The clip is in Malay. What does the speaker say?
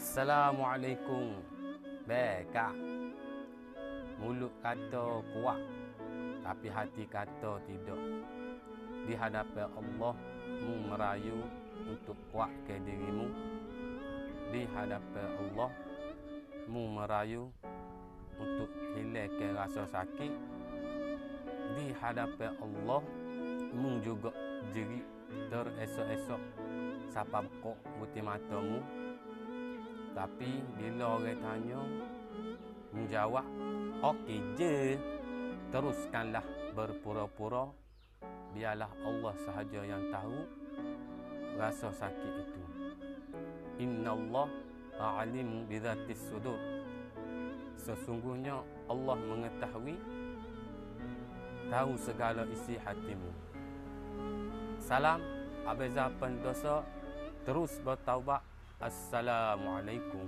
Assalamualaikum. Kak. Mulut kata kuat, tapi hati kata tidak. Di hadapan Allah, mu merayu untuk kuatkan dirimu. Di hadapan Allah, mu merayu untuk hilangkan rasa sakit. Di hadapan Allah, mu juga jerit teresok-esok siapa kok putih matamu. Tapi bila orang tanya, menjawab, okey je. Teruskanlah berpura-pura. Biarlah Allah sahaja yang tahu rasa sakit itu. Innallah a'alimu bidhatis sudur. Sesungguhnya Allah mengetahui, tahu segala isi hatimu. Salam, abeza pendosa, terus bertaubat. Assalamualaikum.